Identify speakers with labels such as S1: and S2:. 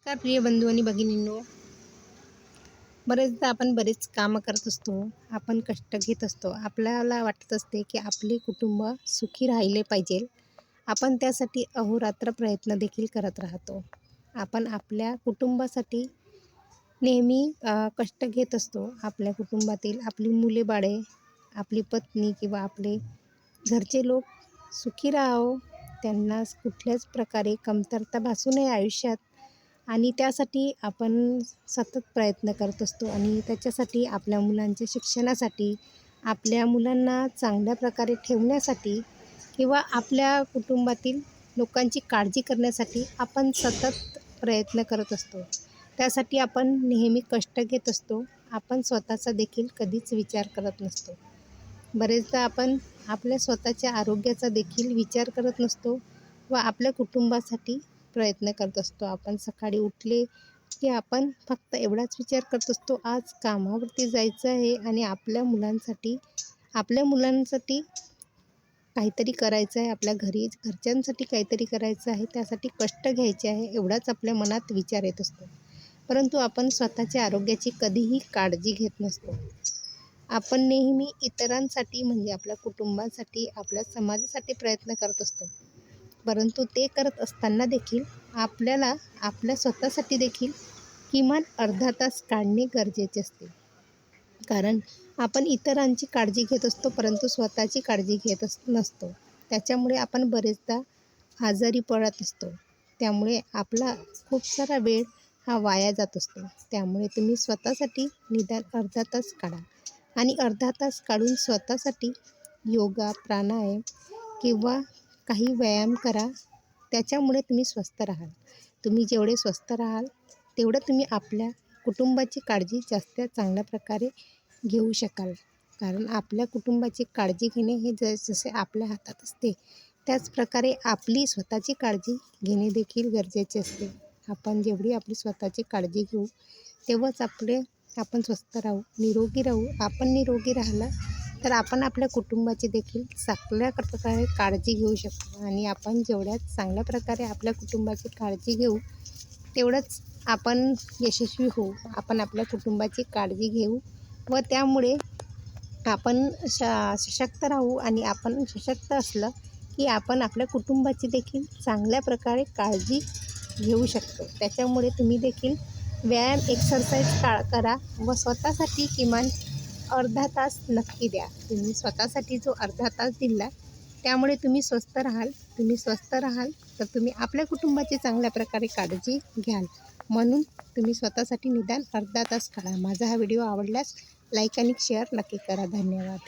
S1: नमस्कार प्रिय बंधू आणि भगिनींनो, बरेचदा आपण बरेच कामं करत असतो. आपण कष्ट घेत असतो. आपल्याला वाटत असते की आपले कुटुंब सुखी राहिले पाहिजे. आपण त्यासाठी अहोरात्र प्रयत्न देखील करत राहतो. आपण आपल्या कुटुंबासाठी नेहमी कष्ट घेत असतो. आपल्या कुटुंबातील आपली मुले बाळे, आपली पत्नी किंवा आपले घरचे लोक सुखी राहावं, त्यांना कुठल्याच प्रकारे कमतरता भासू नये आयुष्यात. आणि त्यासाठी आपण सतत प्रयत्न करत असतो आणि त्याच्यासाठी आपल्या मुलांच्या शिक्षणासाठी, आपल्या मुलांना चांगल्या प्रकारे ठेवण्यासाठी किंवा आपल्या कुटुंबातील लोकांची काळजी करण्यासाठी आपण सतत प्रयत्न करत असतो. त्यासाठी आपण नेहमी कष्ट घेत असतो. आपण स्वतःचा देखील कधीच विचार करत नसतो. बरेचदा आपण आपल्या स्वतःच्या आरोग्याचा देखील विचार करत नसतो व आपल्या कुटुंबासाठी प्रयत्न करत असतो. आपण सकाळी उठले की आपण फक्त एवढाच विचार करत असतो, आज कामावरती जायचं आहे आणि आपल्या मुलांसाठी काहीतरी करायचं आहे, आपल्या घरच्यांसाठी काहीतरी करायचं आहे, त्यासाठी कष्ट घ्यायचे आहे, एवढाच आपल्या मनात विचार येत असतो. परंतु आपण स्वतःच्या आरोग्याची कधीही काळजी घेत नसतो. आपण नेहमी इतरांसाठी म्हणजे आपल्या कुटुंबासाठी, आपल्या समाजासाठी प्रयत्न करत असतो. परंतु ते करत असताना देखील आपल्याला आपल्या स्वतःसाठी देखील किमान अर्धा तास काढणे गरजेचे असते. कारण आपण इतरांची काळजी घेत असतो, परंतु स्वतःची काळजी घेत नसतो. त्याच्यामुळे आपण बरेचदा आजारी पडत असतो. त्यामुळे आपला खूप सारा वेळ हा वाया जात असतो. त्यामुळे तुम्ही स्वतःसाठी निदान अर्धा तास काढा आणि अर्धा तास काढून स्वतःसाठी योगा, प्राणायाम किंवा काही व्यायाम करा. त्याच्यामुळे तुम्ही स्वस्थ राहाल. तुम्ही जेवढे स्वस्थ राहाल, तेवढं तुम्ही आपल्या कुटुंबाची काळजी जास्त चांगल्या प्रकारे घेऊ शकाल. कारण आपल्या कुटुंबाची काळजी घेणे हे जसे आपल्या हातात असते, त्याचप्रकारे आपली स्वतःची काळजी घेणे देखील गरजेचे असते. आपण जेवढी आपली स्वतःची काळजी घेऊ, तेव्हाच आपण स्वस्थ राहू, निरोगी राहू. आपण निरोगी राहिलं तर आपण आपल्या कुटुंबाची देखील चांगल्या प्रकारे काळजी घेऊ शकतो. आणि आपण जेवढ्या चांगल्या प्रकारे आपल्या कुटुंबाची काळजी घेऊ, तेवढंच आपण यशस्वी होऊ. आपण आपल्या कुटुंबाची काळजी घेऊ व त्यामुळे आपण सशक्त राहू. आणि आपण सशक्त असलं की आपण आपल्या कुटुंबाची देखील चांगल्या प्रकारे काळजी घेऊ शकतो. त्याच्यामुळे तुम्ही देखील व्यायाम, एक्सरसाइज करा व स्वतःसाठी किमान अर्धा तास नक्की द्या. तुम्ही स्वतःसाठी जो अर्धा तास दिला, त्यामुळे तुम्ही स्वस्थ राहाल. तुम्ही स्वस्थ राहाल तर तुम्ही आपल्या कुटुंबाची चांगल्या प्रकारे काळजी घ्याल. म्हणून तुम्ही स्वतःसाठी निदान अर्धा तास काढा. माझा हा व्हिडिओ आवडल्यास लाईक आणि शेअर नक्की करा. धन्यवाद.